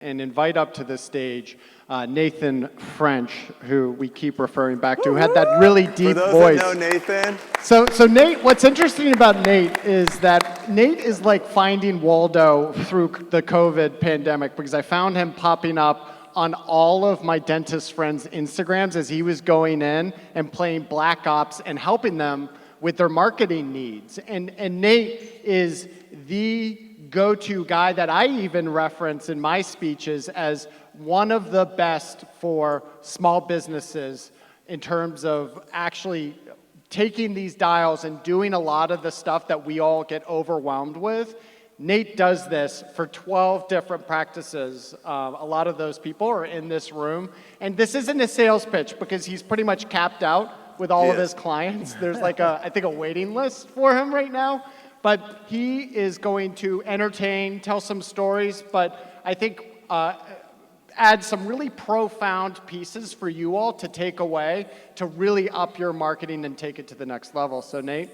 and invite up to the stage Nathan French, who we keep referring back to, who had that really deep voice. For those voice. that know Nathan. So Nate, what's interesting about Nate is that Nate is like finding Waldo through the COVID pandemic, because I found him popping up on all of my dentist friends' Instagrams as he was going in and playing Black Ops and helping them with their marketing needs. And Nate is the go-to guy that I even reference in my speeches as one of the best for small businesses in terms of actually taking these dials and doing a lot of the stuff that we all get overwhelmed with. Nate does this for 12 different practices. A lot of those people are in this room. And this isn't a sales pitch because he's pretty much capped out with all of his clients. There's like I think a waiting list for him right now. But he is going to entertain, tell some stories, but I think add some really profound pieces for you all to take away to really up your marketing and take it to the next level. So Nate,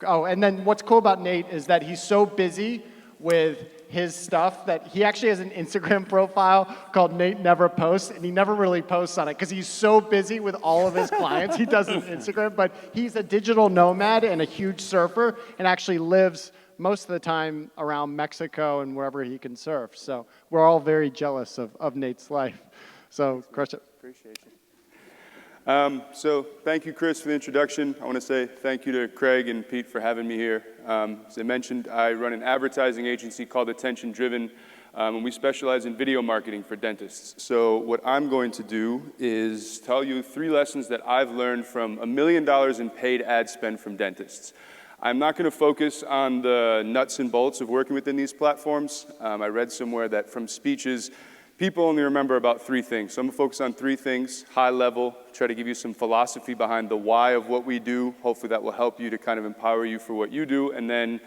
and then what's cool about Nate is that he's so busy with his stuff that he actually has an Instagram profile called Nate Never Posts, and he never really posts on it because he's so busy with all of his clients. He doesn't Instagram, but he's a digital nomad and a huge surfer and actually lives most of the time around Mexico and wherever he can surf. So we're all very jealous of Nate's life. So crush it. Appreciate you. So thank you, Chris, for the introduction. I want to say thank you to Craig and Pete for having me here. As I mentioned, I run an advertising agency called Attention Driven, and we specialize in video marketing for dentists. So what I'm going to do is tell you 3 lessons that I've learned from $1 million in paid ad spend from dentists. I'm not going to focus on the nuts and bolts of working within these platforms. I read somewhere that from speeches, people only remember about 3 things. So I'm going to focus on 3 things, high level, try to give you some philosophy behind the why of what we do. Hopefully that will help you to kind of empower you for what you do. And then,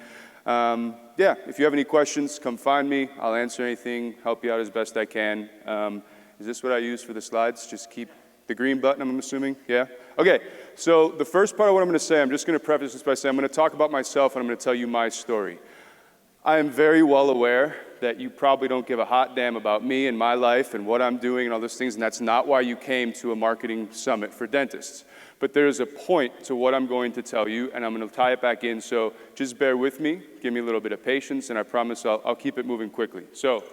if you have any questions, come find me. I'll answer anything, help you out as best I can. Is this what I use for the slides? Just keep the green button, I'm assuming? Yeah? Okay, so the first part of what I'm going to say, I'm just going to preface this by saying I'm going to talk about myself and I'm going to tell you my story. I am very well aware that you probably don't give a hot damn about me and my life and what I'm doing and all those things, and that's not why you came to a marketing summit for dentists. But there is a point to what I'm going to tell you, and I'm going to tie it back in, so just bear with me, give me a little bit of patience, and I promise I'll keep it moving quickly. So,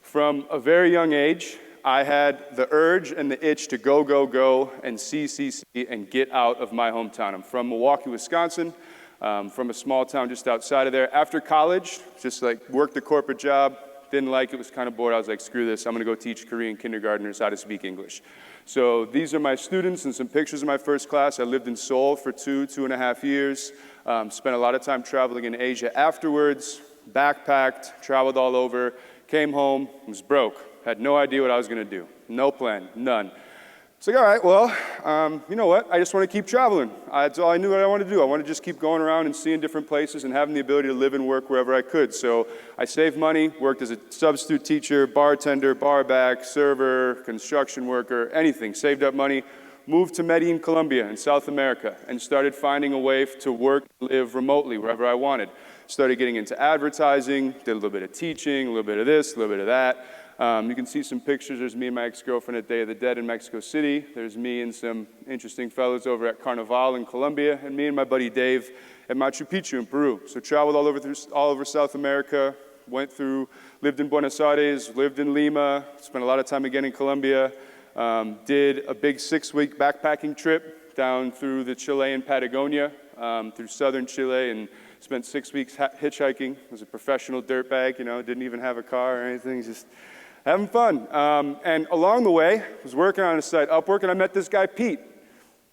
from a very young age, I had the urge and the itch to go, and see, and get out of my hometown. I'm from Milwaukee, Wisconsin. From a small town just outside of there. After college, just like worked a corporate job, didn't like it, was kind of bored. I was like, screw this, I'm gonna go teach Korean kindergartners how to speak English. So these are my students and some pictures of my first class. I lived in Seoul for 2.5 years. Spent a lot of time traveling in Asia afterwards, backpacked, traveled all over, came home, was broke, had no idea what I was gonna do. No plan, none. It's like, all right, well, you know what? I just want to keep traveling. That's all I knew what I wanted to do. I want to just keep going around and seeing different places and having the ability to live and work wherever I could. So I saved money, worked as a substitute teacher, bartender, barback, server, construction worker, anything. Saved up money, moved to Medellin, Colombia in South America, and started finding a way to work and live remotely wherever I wanted. Started getting into advertising, did a little bit of teaching, a little bit of this, a little bit of that. You can see some pictures. There's me and my ex-girlfriend at Day of the Dead in Mexico City. There's me and some interesting fellows over at Carnival in Colombia, and me and my buddy Dave at Machu Picchu in Peru. So traveled all over South America, lived in Buenos Aires, lived in Lima, spent a lot of time again in Colombia, did a big 6-week backpacking trip down through the Chilean Patagonia, through southern Chile, and spent 6 weeks hitchhiking. Was a professional dirtbag, didn't even have a car or anything, just having fun. And along the way, I was working on a site, Upwork, and I met this guy, Pete.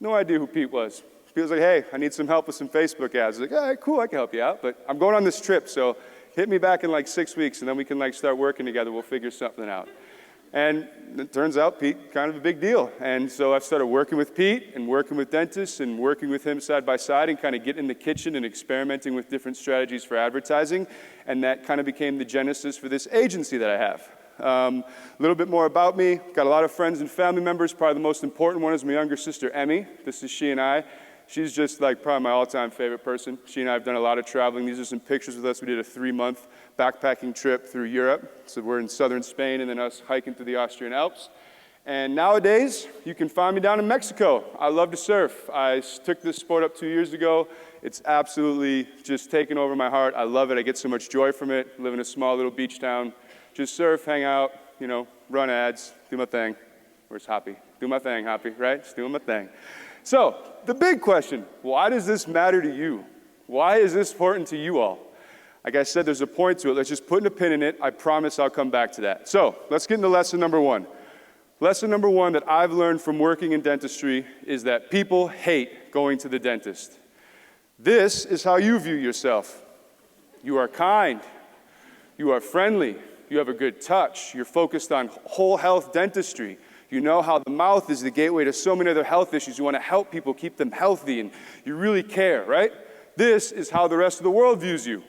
No idea who Pete was. Pete was like, hey, I need some help with some Facebook ads. I was like, all right, cool, I can help you out, but I'm going on this trip, so hit me back in like 6 weeks, and then we can start working together. We'll figure something out. And it turns out Pete, kind of a big deal. And so I started working with Pete and working with dentists and working with him side by side and kind of getting in the kitchen and experimenting with different strategies for advertising. And that kind of became the genesis for this agency that I have. A little bit more about me. Got a lot of friends and family members. Probably the most important one is my younger sister, Emmy. This is she and I. She's just like probably my all-time favorite person. She and I have done a lot of traveling. These are some pictures with us. We did a 3-month backpacking trip through Europe. So we're in southern Spain and then us hiking through the Austrian Alps. And nowadays, you can find me down in Mexico. I love to surf. I took this sport up 2 years ago. It's absolutely just taken over my heart. I love it. I get so much joy from it. Live in a small little beach town. Just surf, hang out, you know, run ads, do my thing. Where's Hoppy? Do my thing, Hoppy, right? Just doing my thing. So, the big question, why does this matter to you? Why is this important to you all? Like I said, there's a point to it. Let's just put a pin in it. I promise I'll come back to that. So, let's get into lesson number one. Lesson number one that I've learned from working in dentistry is that people hate going to the dentist. This is how you view yourself. You are kind. You are friendly. You have a good touch. You're focused on whole health dentistry. You know how the mouth is the gateway to so many other health issues. You want to help people, keep them healthy, and you really care, right? This is how the rest of the world views you.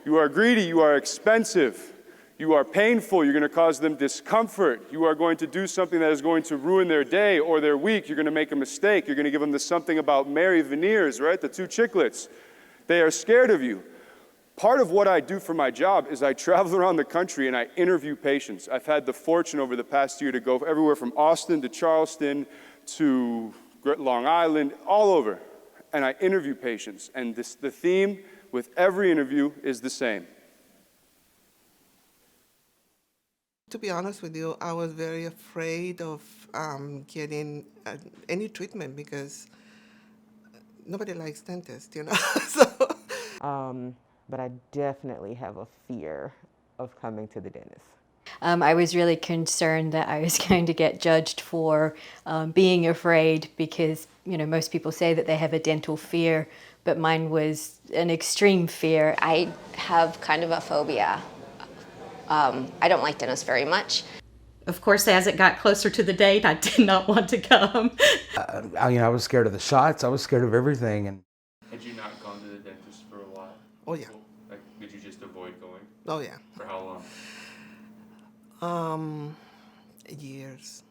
You are greedy. You are expensive. You are painful. You're going to cause them discomfort. You are going to do something that is going to ruin their day or their week. You're going to make a mistake. You're going to give them the something about Mary Veneers, right? The two chiclets. They are scared of you. Part of what I do for my job is I travel around the country and I interview patients. I've had the fortune over the past year to go everywhere from Austin to Charleston to Long Island, all over. And I interview patients. And the theme with every interview is the same. To be honest with you, I was very afraid of getting any treatment because nobody likes dentists, you know. But I definitely have a fear of coming to the dentist. I was really concerned that I was going to get judged for being afraid because, you know, most people say that they have a dental fear, but mine was an extreme fear. I have kind of a phobia. I don't like dentists very much. Of course, as it got closer to the date, I did not want to come. I was scared of the shots. I was scared of everything. And Had you not gone to the dentist for a while? Oh, yeah. Like, did you just avoid going? Oh, yeah. For how long? Years.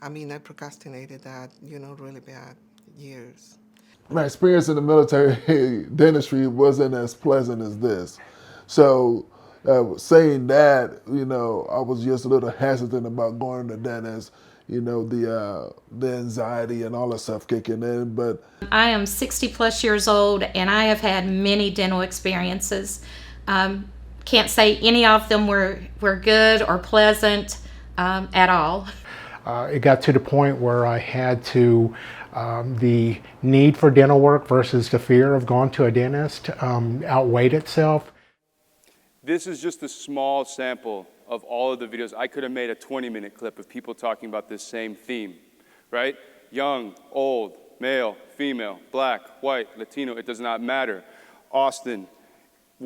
I mean, I procrastinated that, you know, really bad. Years. My experience in the military dentistry wasn't as pleasant as this. So, saying that, you know, I was just a little hesitant about going to the dentist, you know, the anxiety and all that stuff kicking in. But I am 60 plus years old and I have had many dental experiences. Can't say any of them were good or pleasant at all. It got to the point where I had to, the need for dental work versus the fear of going to a dentist outweighed itself. This is just a small sample of all of the videos. I could have made a 20-minute clip of people talking about this same theme, right? Young, old, male, female, black, white, Latino, it does not matter. Austin,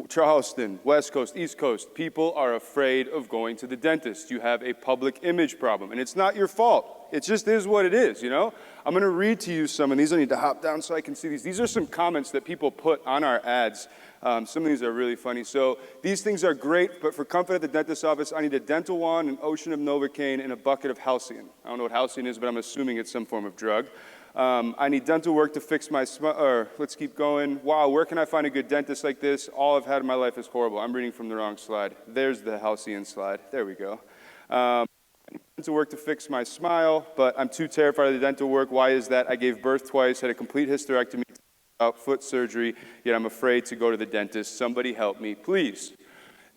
Charleston, West Coast, East Coast, people are afraid of going to the dentist. You have a public image problem, and it's not your fault. It just is what it is, you know? I'm going to read to you some of these. I need to hop down so I can see these. These are some comments that people put on our ads. Some of these are really funny. So these things are great, but for comfort at the dentist's office, I need a dental wand, an ocean of Novocaine, and a bucket of Halcyon. I don't know what Halcyon is, but I'm assuming it's some form of drug. I need dental work to fix my let's keep going. Wow, where can I find a good dentist like this? All I've had in my life is horrible. I'm reading from the wrong slide. There's the Halcyon slide. There we go. Dental work to fix my smile, but I'm too terrified of the dental work. Why is that? I gave birth twice, had a complete hysterectomy, foot surgery, yet I'm afraid to go to the dentist. Somebody help me, please.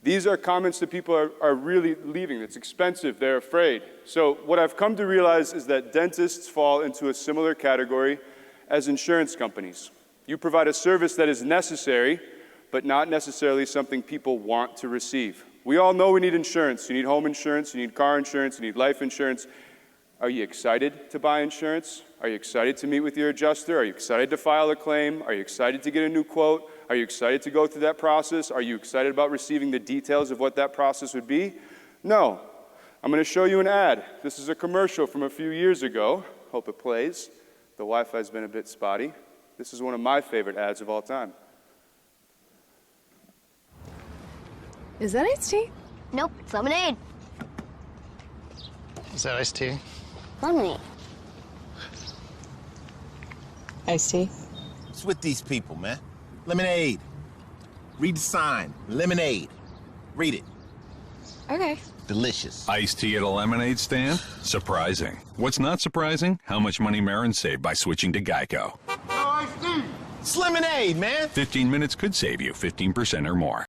These are comments that people are really leaving. It's expensive. They're afraid. So what I've come to realize is that dentists fall into a similar category as insurance companies. You provide a service that is necessary, but not necessarily something people want to receive. We all know we need insurance. You need home insurance, you need car insurance, you need life insurance. Are you excited to buy insurance? Are you excited to meet with your adjuster? Are you excited to file a claim? Are you excited to get a new quote? Are you excited to go through that process? Are you excited about receiving the details of what that process would be? No. I'm going to show you an ad. This is a commercial from a few years ago. Hope it plays. The Wi-Fi's been a bit spotty. This is one of my favorite ads of all time. Is that iced tea? Nope, it's lemonade. Is that iced tea? Lemonade. Iced tea? What's with these people, man? Lemonade. Read the sign. Lemonade. Read it. Okay. Delicious. Iced tea at a lemonade stand? Surprising. What's not surprising? How much money Marin saved by switching to Geico. It's lemonade, man. 15 minutes could save you 15% or more.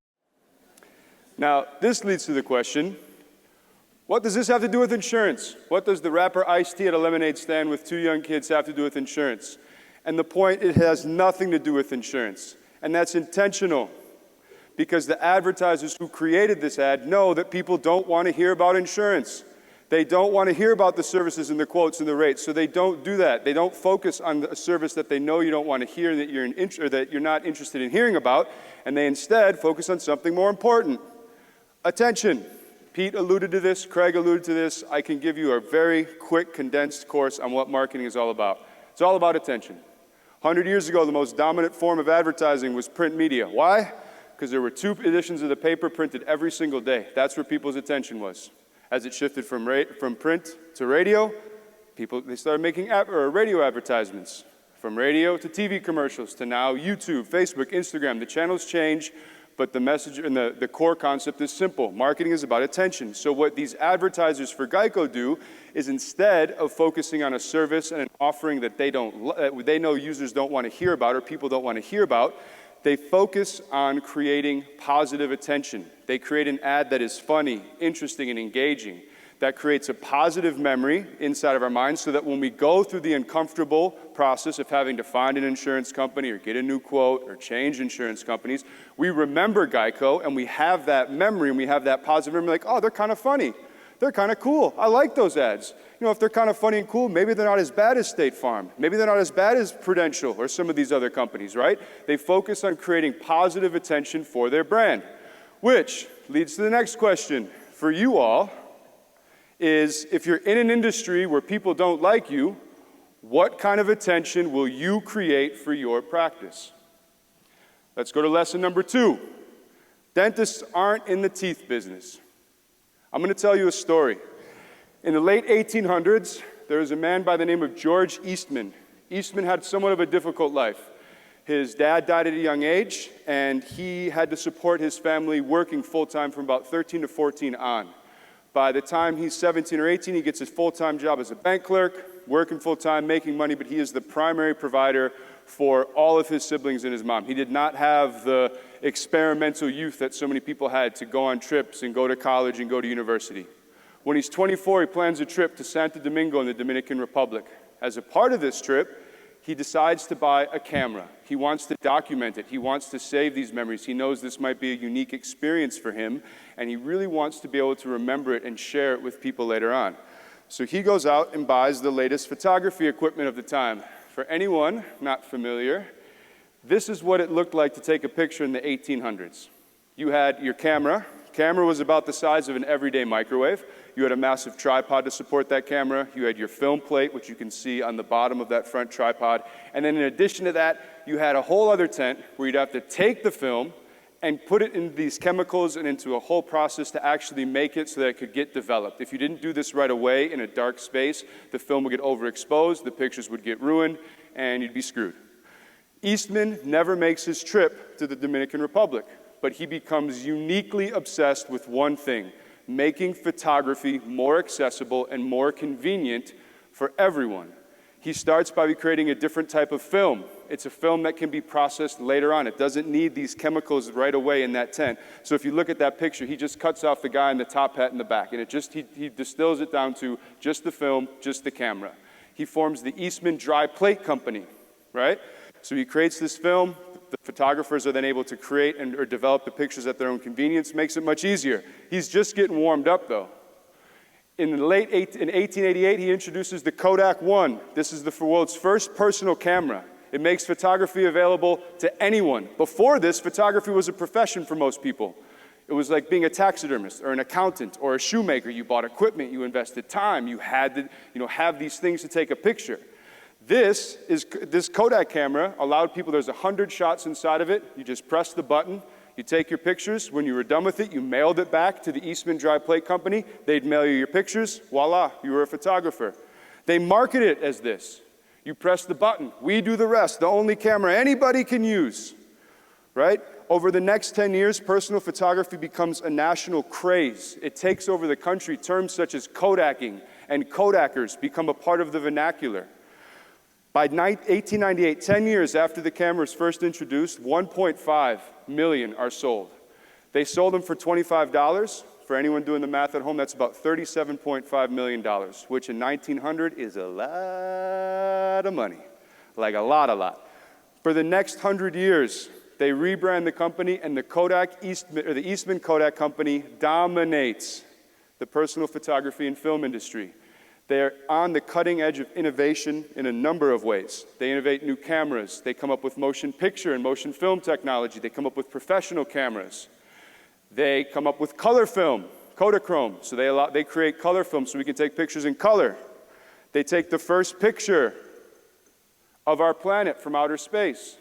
Now, this leads to the question, what does this have to do with insurance? What does the rapper iced tea at a lemonade stand with two young kids have to do with insurance? And the point, it has nothing to do with insurance. And that's intentional, because the advertisers who created this ad know that people don't want to hear about insurance. They don't want to hear about the services and the quotes and the rates, so they don't do that. They don't focus on a service that they know you don't want to hear, that you're not interested in hearing about, and they instead focus on something more important. Attention. Pete alluded to this, Craig alluded to this. I can give you a very quick, condensed course on what marketing is all about. It's all about attention. 100 years ago, the most dominant form of advertising was print media. Why? Because there were 2 editions of the paper printed every single day. That's where people's attention was. As it shifted from print to radio, they started making radio advertisements. From radio to TV commercials to now YouTube, Facebook, Instagram. The channels change, but the message and the core concept is simple. Marketing is about attention. So what these advertisers for Geico do is, instead of focusing on a service and an offering that they know users don't want to hear about or people don't want to hear about, they focus on creating positive attention. They create an ad that is funny, interesting, and engaging, that creates a positive memory inside of our minds, so that when we go through the uncomfortable process of having to find an insurance company or get a new quote or change insurance companies, we remember Geico and we have that memory and we have that positive memory, like, oh, they're kind of funny. They're kind of cool. I like those ads. You know, if they're kind of funny and cool, maybe they're not as bad as State Farm. Maybe they're not as bad as Prudential or some of these other companies, right? They focus on creating positive attention for their brand, which leads to the next question for you all. Is, if you're in an industry where people don't like you, what kind of attention will you create for your practice? Let's go to lesson number 2. Dentists aren't in the teeth business. I'm going to tell you a story. In the late 1800s, there was a man by the name of George Eastman. Eastman had somewhat of a difficult life. His dad died at a young age, and he had to support his family working full-time from about 13 to 14 on. By the time he's 17 or 18, he gets his full-time job as a bank clerk, working full-time, making money, but he is the primary provider for all of his siblings and his mom. He did not have the experimental youth that so many people had to go on trips and go to college and go to university. When he's 24, he plans a trip to Santo Domingo in the Dominican Republic. As a part of this trip, he decides to buy a camera. He wants to document it. He wants to save these memories. He knows this might be a unique experience for him, and he really wants to be able to remember it and share it with people later on. So he goes out and buys the latest photography equipment of the time. For anyone not familiar, this is what it looked like to take a picture in the 1800s. You had your camera. Camera was about the size of an everyday microwave. You had a massive tripod to support that camera. You had your film plate, which you can see on the bottom of that front tripod. And then in addition to that, you had a whole other tent where you'd have to take the film and put it in these chemicals and into a whole process to actually make it so that it could get developed. If you didn't do this right away in a dark space, the film would get overexposed, the pictures would get ruined, and you'd be screwed. Eastman never makes his trip to the Dominican Republic, but he becomes uniquely obsessed with one thing: making photography more accessible and more convenient for everyone. He starts by creating a different type of film. It's a film that can be processed later on. It doesn't need these chemicals right away in that tent. So if you look at that picture, he just cuts off the guy in the top hat in the back, and he distills it down to just the film, just the camera. He forms the Eastman Dry Plate Company, right? So he creates this film. The photographers are then able to create or develop the pictures at their own convenience. Makes it much easier. He's just getting warmed up, though. In 1888, he introduces the Kodak One. This is the world's first personal camera. It makes photography available to anyone. Before this, photography was a profession for most people. It was like being a taxidermist or an accountant or a shoemaker. You bought equipment, you invested time, you had to have these things to take a picture. This Kodak camera allowed people, there's 100 shots inside of it. You just press the button, you take your pictures. When you were done with it, you mailed it back to the Eastman Dry Plate Company. They'd mail you your pictures. Voila, you were a photographer. They market it as this. You press the button. We do the rest. The only camera anybody can use, right? Over the next 10 years, personal photography becomes a national craze. It takes over the country. Terms such as Kodaking and Kodakers become a part of the vernacular. By 1898, 10 years after the camera was first introduced, 1.5 million are sold. They sold them for $25. For anyone doing the math at home, that's about $37.5 million, which in 1900 is a lot of money. Like a lot. For the next 100 years, they rebrand the company, and the Eastman Kodak Company dominates the personal photography and film industry. They're on the cutting edge of innovation in a number of ways. They innovate new cameras. They come up with motion picture and motion film technology. They come up with professional cameras. They come up with color film, Kodachrome. So they create color film so we can take pictures in color. They take the first picture of our planet from outer space.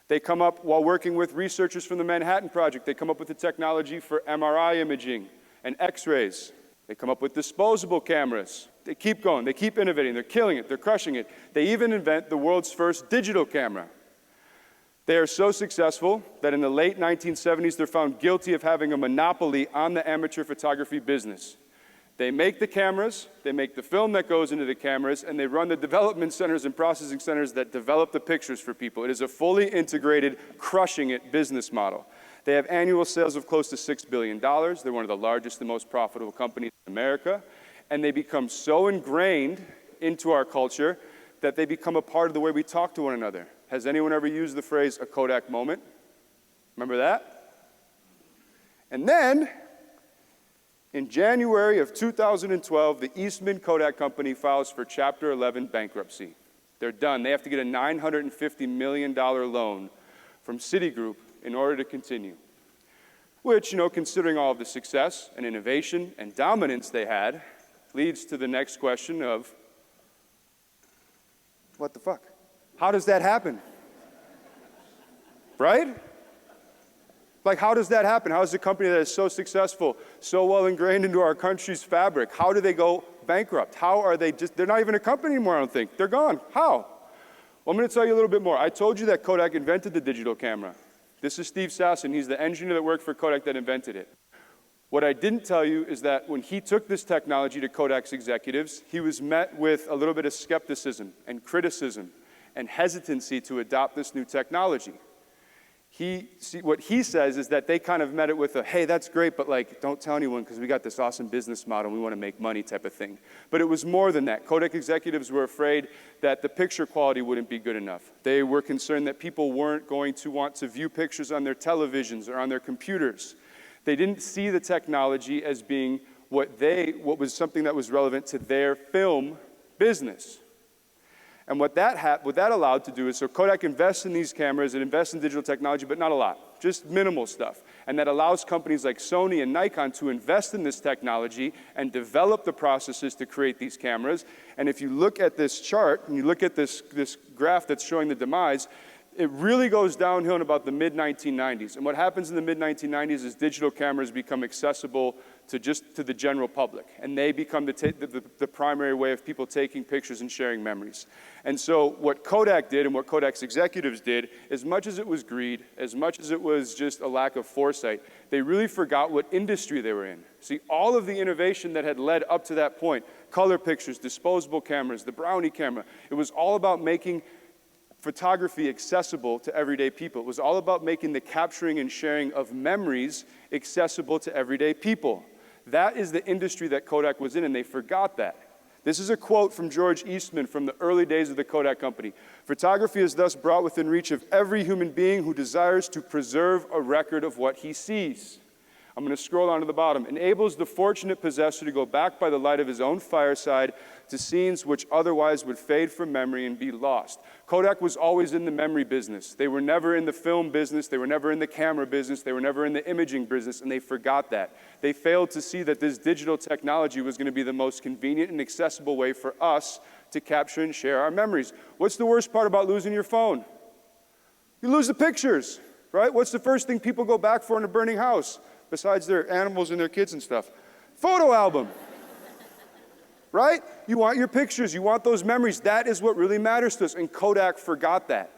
They come up, while working with researchers from the Manhattan Project, they come up with the technology for MRI imaging and X-rays. They come up with disposable cameras. They keep going, they keep innovating, they're killing it, they're crushing it. They even invent the world's first digital camera. They are so successful that in the late 1970s, they're found guilty of having a monopoly on the amateur photography business. They make the cameras, they make the film that goes into the cameras, and they run the development centers and processing centers that develop the pictures for people. It is a fully integrated, crushing it business model. They have annual sales of close to $6 billion. They're one of the largest and most profitable companies in America. And they become so ingrained into our culture that they become a part of the way we talk to one another. Has anyone ever used the phrase, a Kodak moment? Remember that? And then, in January of 2012, the Eastman Kodak Company files for Chapter 11 bankruptcy. They're done. They have to get a $950 million loan from Citigroup in order to continue. Which, considering all of the success and innovation and dominance they had, leads to the next question of, what the fuck? How does that happen? Right? Like, how does that happen? How is a company that is so successful, so well ingrained into our country's fabric, how do they go bankrupt? How are they they're not even a company anymore, I don't think. They're gone. How? Well, I'm going to tell you a little bit more. I told you that Kodak invented the digital camera. This is Steve Sasson. He's the engineer that worked for Kodak that invented it. What I didn't tell you is that when he took this technology to Kodak's executives, he was met with a little bit of skepticism and criticism and hesitancy to adopt this new technology. What he says is that they kind of met it with a, hey, that's great, but don't tell anyone because we got this awesome business model and we want to make money type of thing. But it was more than that. Kodak executives were afraid that the picture quality wouldn't be good enough. They were concerned that people weren't going to want to view pictures on their televisions or on their computers. They didn't see the technology as being what was something that was relevant to their film business. And what that allowed to do is, so Kodak invests in these cameras, it invests in digital technology, but not a lot, just minimal stuff. And that allows companies like Sony and Nikon to invest in this technology and develop the processes to create these cameras. And if you look at this chart, and you look at this graph that's showing the demise, it really goes downhill in about the mid-1990s. And what happens in the mid-1990s is digital cameras become accessible to the general public. And they become the primary way of people taking pictures and sharing memories. And so what Kodak did and what Kodak's executives did, as much as it was greed, as much as it was just a lack of foresight, they really forgot what industry they were in. See, all of the innovation that had led up to that point, color pictures, disposable cameras, the Brownie camera, it was all about making photography accessible to everyday people. It was all about making the capturing and sharing of memories accessible to everyday people. That is the industry that Kodak was in, and they forgot that. This is a quote from George Eastman from the early days of the Kodak Company. Photography is thus brought within reach of every human being who desires to preserve a record of what he sees. I'm going to scroll down to the bottom. Enables the fortunate possessor to go back by the light of his own fireside to scenes which otherwise would fade from memory and be lost. Kodak was always in the memory business. They were never in the film business. They were never in the camera business. They were never in the imaging business, and they forgot that. They failed to see that this digital technology was going to be the most convenient and accessible way for us to capture and share our memories. What's the worst part about losing your phone? You lose the pictures, right? What's the first thing people go back for in a burning house? Besides their animals and their kids and stuff. Photo album. Right? You want your pictures. You want those memories. That is what really matters to us. And Kodak forgot that.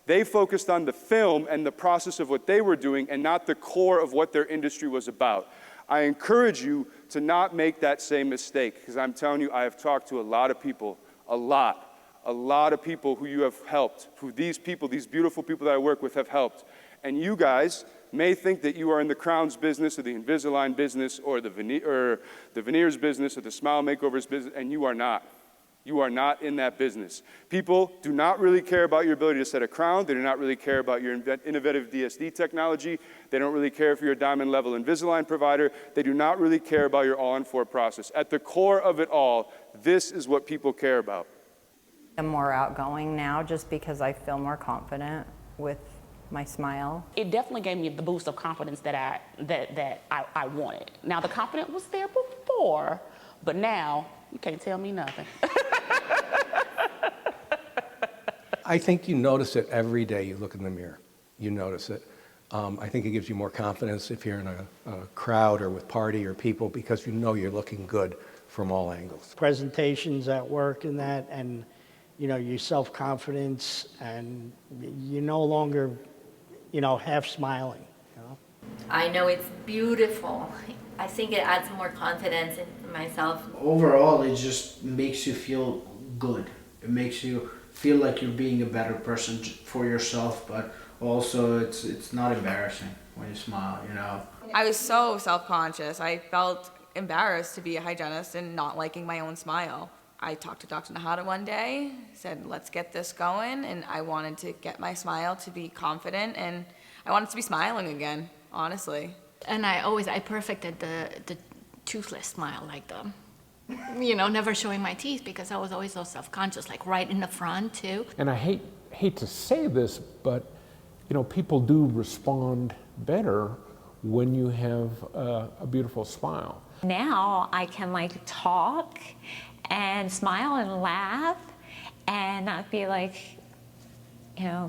They focused on the film and the process of what they were doing and not the core of what their industry was about. I encourage you to not make that same mistake, because I'm telling you, I have talked to a lot of people, a lot of people who you have helped, who these beautiful people that I work with have helped. And you guys may think that you are in the crowns business or the Invisalign business or the veneers business or the smile makeovers business, and you are not. You are not in that business. People do not really care about your ability to set a crown. They do not really care about your innovative DSD technology. They don't really care if you're a diamond level Invisalign provider. They do not really care about your all-in-4 process. At the core of it all, this is what people care about. I'm more outgoing now just because I feel more confident with my smile. It definitely gave me the boost of confidence that I wanted. Now, the confidence was there before, but now you can't tell me nothing. I think you notice it every day you look in the mirror. You notice it. I think it gives you more confidence if you're in a crowd or with party or people, because you know you're looking good from all angles. Presentations at work and that, and your self-confidence, and you're no longer, half smiling. I know it's beautiful. I think it adds more confidence in myself. Overall, it just makes you feel good. It makes you feel like you're being a better person for yourself, but also it's not embarrassing when you smile, I was so self-conscious. I felt embarrassed to be a hygienist and not liking my own smile. I talked to Dr. Nahata one day, said, let's get this going, and I wanted to get my smile to be confident, and I wanted to be smiling again, honestly. And I perfected the toothless smile, like never showing my teeth, because I was always so self-conscious, like right in the front too. And I hate to say this, but people do respond better when you have a beautiful smile. Now I can talk and smile and laugh and not be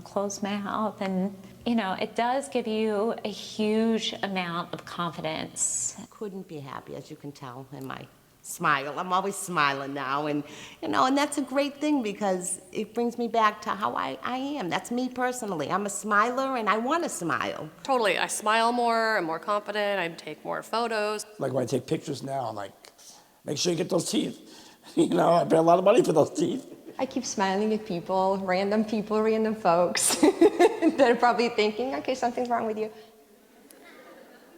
closed mouth, and it does give you a huge amount of confidence. Couldn't be happy, as you can tell in my smile. I'm always smiling now, and and that's a great thing, because it brings me back to how I am. That's me personally. I'm a smiler, and I want to smile. Totally. I smile more. I'm more confident. I take more photos. Like when I take pictures now, I'm like, make sure you get those teeth. I pay a lot of money for those teeth. I keep smiling at people, random folks that are probably thinking, okay, something's wrong with you.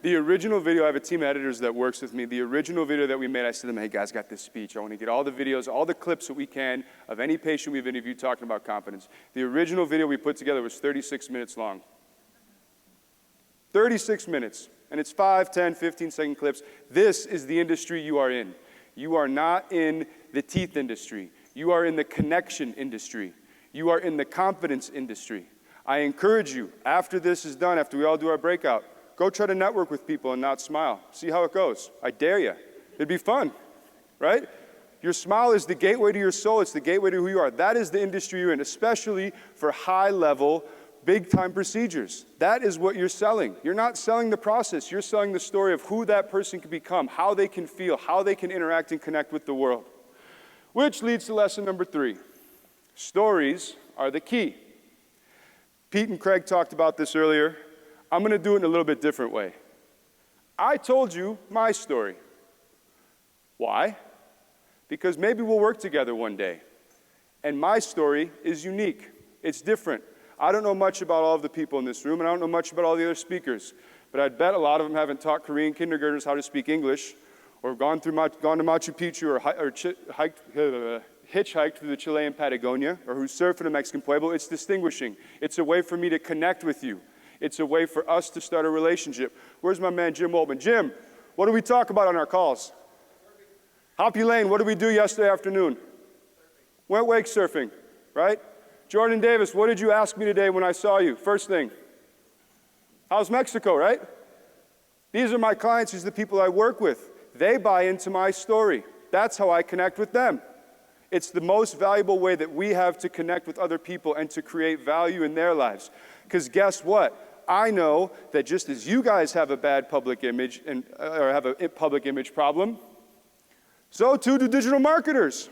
The original video, I have a team of editors that works with me. The original video that we made, I said to them, hey guys, got this speech. I want to get all the videos, all the clips that we can of any patient we've interviewed talking about confidence. The original video we put together was 36 minutes long. 36 minutes. And it's 5, 10, 15-second clips. This is the industry you are in. You are not in the teeth industry. You are in the connection industry. You are in the confidence industry. I encourage you, after this is done, after we all do our breakout, go try to network with people and not smile. See how it goes. I dare you. It'd be fun, right? Your smile is the gateway to your soul. It's the gateway to who you are. That is the industry you're in, especially for high-level, big-time procedures. That is what you're selling. You're not selling the process. You're selling the story of who that person can become, how they can feel, how they can interact and connect with the world. Which leads to lesson number 3. Stories are the key. Pete and Craig talked about this earlier. I'm going to do it in a little bit different way. I told you my story. Why? Because maybe we'll work together one day. And my story is unique. It's different. I don't know much about all of the people in this room, and I don't know much about all the other speakers. But I'd bet a lot of them haven't taught Korean kindergartners how to speak English, or gone to Machu Picchu, or hitchhiked through the Chilean Patagonia, or who surfed in a Mexican pueblo. It's distinguishing. It's a way for me to connect with you. It's a way for us to start a relationship. Where's my man, Jim Waltman? Jim, what do we talk about on our calls? Hoppy Lane, what did we do yesterday afternoon? Went wake surfing, right? Jordan Davis, what did you ask me today when I saw you? First thing. How's Mexico, right? These are my clients. These are the people I work with. They buy into my story. That's how I connect with them. It's the most valuable way that we have to connect with other people and to create value in their lives. Because guess what? I know that just as you guys have a bad public image or have a public image problem, so too do digital marketers.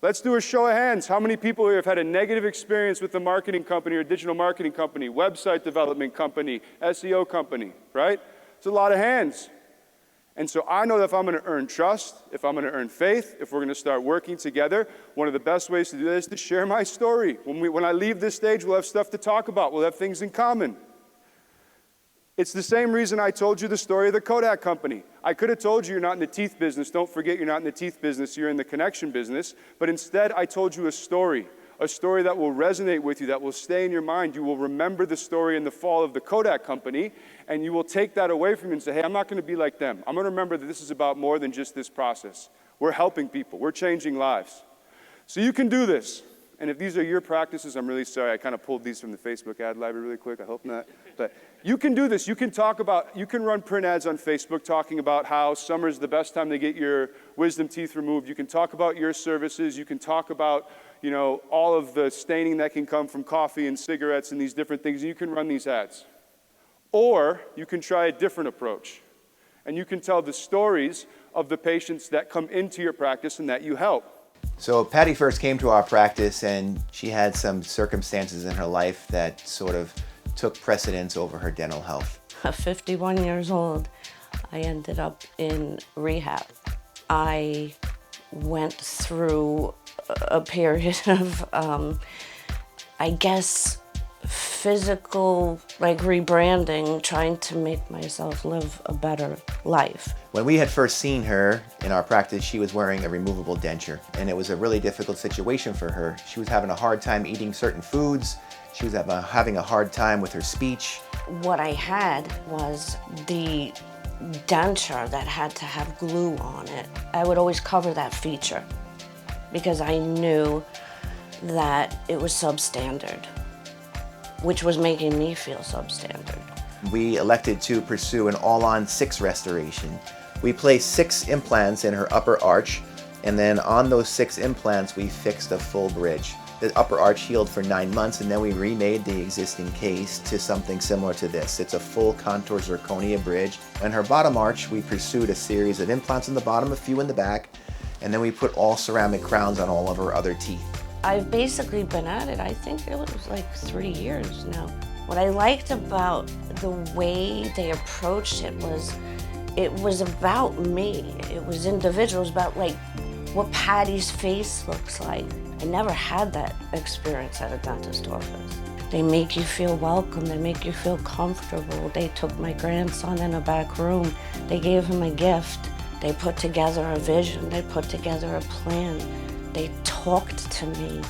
Let's do a show of hands. How many people here have had a negative experience with a marketing company or digital marketing company, website development company, SEO company, right? It's a lot of hands. And so I know that if I'm going to earn trust, if I'm going to earn faith, if we're going to start working together, one of the best ways to do that is to share my story. When I leave this stage, we'll have stuff to talk about. We'll have things in common. It's the same reason I told you the story of the Kodak company. I could have told you you're not in the teeth business. Don't forget you're not in the teeth business. You're in the connection business. But instead, I told you a story that will resonate with you, that will stay in your mind. You will remember the story in the fall of the Kodak company, and you will take that away from you and say, hey, I'm not going to be like them. I'm going to remember that this is about more than just this process. We're helping people. We're changing lives. So you can do this. And if these are your practices, I'm really sorry. I kind of pulled these from the Facebook ad library really quick. I hope not. But you can do this. You can run print ads on Facebook talking about how summer is the best time to get your wisdom teeth removed. You can talk about your services. You can talk about, all of the staining that can come from coffee and cigarettes and these different things. And you can run these ads. Or you can try a different approach. And you can tell the stories of the patients that come into your practice and that you help. So Patty first came to our practice and she had some circumstances in her life that sort of took precedence over her dental health. At 51 years old, I ended up in rehab. I went through a period of, physical, rebranding, trying to make myself live a better life. When we had first seen her in our practice, she was wearing a removable denture, and it was a really difficult situation for her. She was having a hard time eating certain foods. She was having a hard time with her speech. What I had was the denture that had to have glue on it. I would always cover that feature because I knew that it was substandard, which was making me feel substandard. We elected to pursue an all-on 6 restoration. We placed 6 implants in her upper arch, and then on those 6 implants, we fixed a full bridge. The upper arch healed for 9 months, and then we remade the existing case to something similar to this. It's a full contour zirconia bridge. On her bottom arch, we pursued a series of implants in the bottom, a few in the back, and then we put all ceramic crowns on all of her other teeth. I've basically been at it, I think it was 3 years now. What I liked about the way they approached it was about me. It was individuals, about what Patty's face looks like. I never had that experience at a dentist office. They make you feel welcome, they make you feel comfortable. They took my grandson in a back room, they gave him a gift. They put together a vision, they put together a plan. They talked to me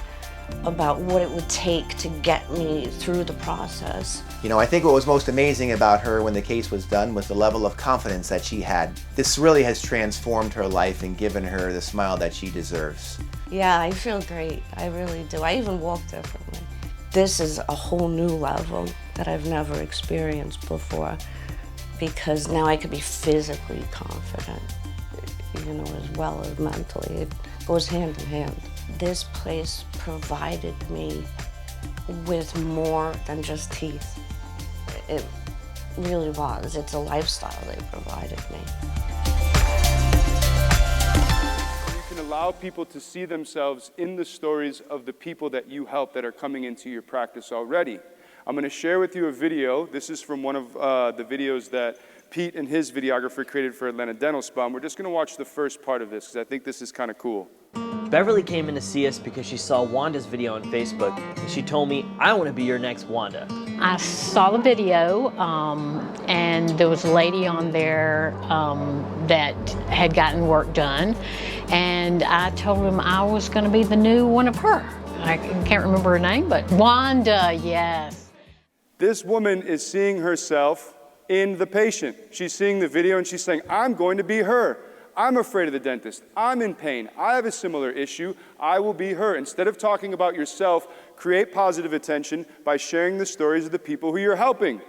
about what it would take to get me through the process. I think what was most amazing about her when the case was done was the level of confidence that she had. This really has transformed her life and given her the smile that she deserves. Yeah, I feel great. I really do. I even walk differently. This is a whole new level that I've never experienced before because now I could be physically confident, as well as mentally. It goes hand in hand. This place provided me with more than just teeth. It really was. It's a lifestyle they provided me. You can allow people to see themselves in the stories of the people that you help that are coming into your practice already. I'm going to share with you a video. This is from one of the videos that Pete and his videographer created for Atlanta Dental Spa. And we're just going to watch the first part of this because I think this is kind of cool. Beverly came in to see us because she saw Wanda's video on Facebook, and she told me, I want to be your next Wanda. I saw the video, and there was a lady on there that had gotten work done, and I told him I was going to be the new one of her. I can't remember her name, but Wanda, yes. This woman is seeing herself in the patient. She's seeing the video and she's saying, I'm going to be her. I'm afraid of the dentist. I'm in pain. I have a similar issue. I will be her. Instead of talking about yourself, create positive attention by sharing the stories of the people who you're helping.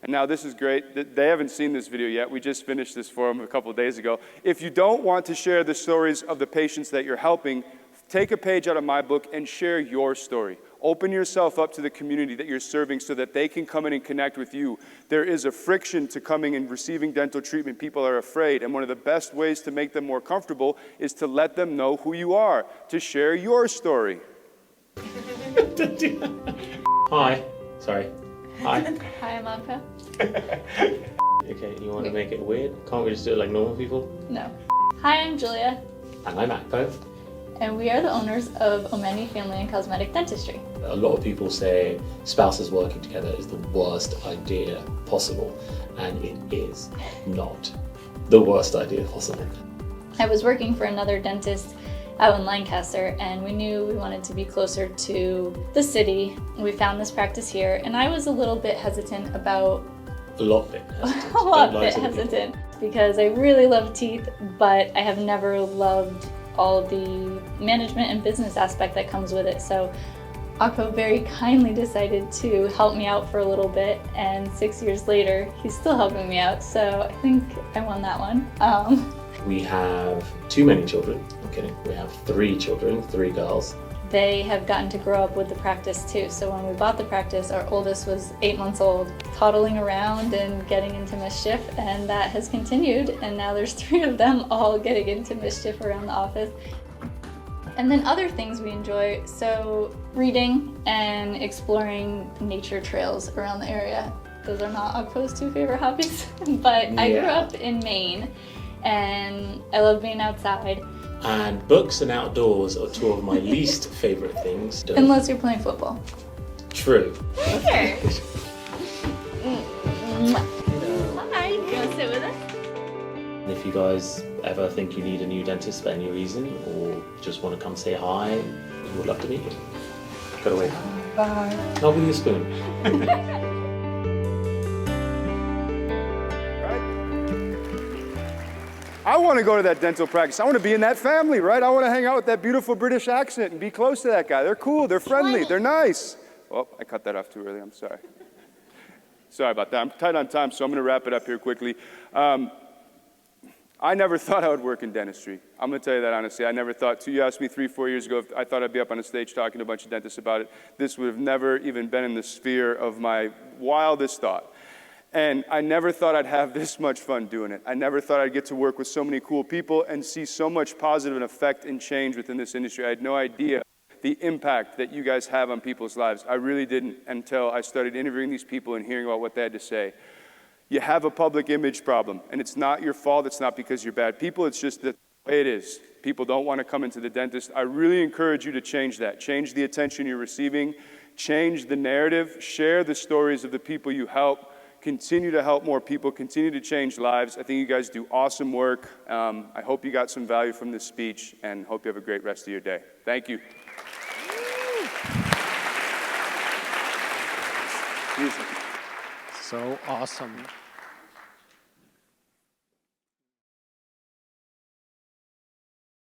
And now this is great. They haven't seen this video yet. We just finished this for them a couple of days ago. If you don't want to share the stories of the patients that you're helping, take a page out of my book and share your story. Open yourself up to the community that you're serving so that they can come in and connect with you. There is a friction to coming and receiving dental treatment. People are afraid, and one of the best ways to make them more comfortable is to let them know who you are, to share your story. Hi. Sorry. Hi. Hi, I'm Anka. Okay, you want to make it weird? Can't we just do it like normal people? No. Hi, I'm Julia, And I'm Akpo. and we are the owners of Omeni Family and Cosmetic Dentistry. A lot of people say spouses working together is the worst idea possible, and it is not the worst idea possible. I was working for another dentist out in Lancaster, and we knew we wanted to be closer to the city. We found this practice here, and I was a little bit hesitant about A lot bit hesitant. a lot Don't lie bit to the people. hesitant because I really love teeth, but I have never loved all the management and business aspect that comes with it. So Akko very kindly decided to help me out for a little bit, and 6 years later, he's still helping me out. So I think I won that one. We have too many children. I'm kidding. We have 3 children, 3 girls. They have gotten to grow up with the practice too. So when we bought the practice, our oldest was 8 months old, toddling around and getting into mischief, and that has continued. And now there's 3 of them all getting into mischief around the office. And then other things we enjoy, so reading and exploring nature trails around the area. Those are not Akpo's 2 favorite hobbies, but I grew up in Maine and I love being outside. And books and outdoors are 2 of my least favorite things. Unless you're playing football. True. Okay. Hi, you wanna sit with us? And if you guys ever think you need a new dentist for any reason, or just want to come say hi, we would love to meet you. Go away. Bye. Not with your spoon. I want to go to that dental practice. I want to be in that family, right? I want to hang out with that beautiful British accent and be close to that guy. They're cool, they're friendly, they're nice. Oh, I cut that off too early, I'm sorry. Sorry about that. I'm tight on time, so I'm going to wrap it up here quickly. I never thought I would work in dentistry. I'm going to tell you that honestly. I never thought, you asked me 3-4 years ago if I thought I'd be up on a stage talking to a bunch of dentists about it. This would have never even been in the sphere of my wildest thought. And I never thought I'd have this much fun doing it. I never thought I'd get to work with so many cool people and see so much positive effect and change within this industry. I had no idea the impact that you guys have on people's lives. I really didn't until I started interviewing these people and hearing about what they had to say. You have a public image problem, and it's not your fault. It's not because you're bad people. It's just the way it is. People don't want to come into the dentist. I really encourage you to change that. Change the attention you're receiving. Change the narrative. Share the stories of the people you help. Continue to help more people, continue to change lives. I think you guys do awesome work. I hope you got some value from this speech and hope you have a great rest of your day. Thank you. So awesome.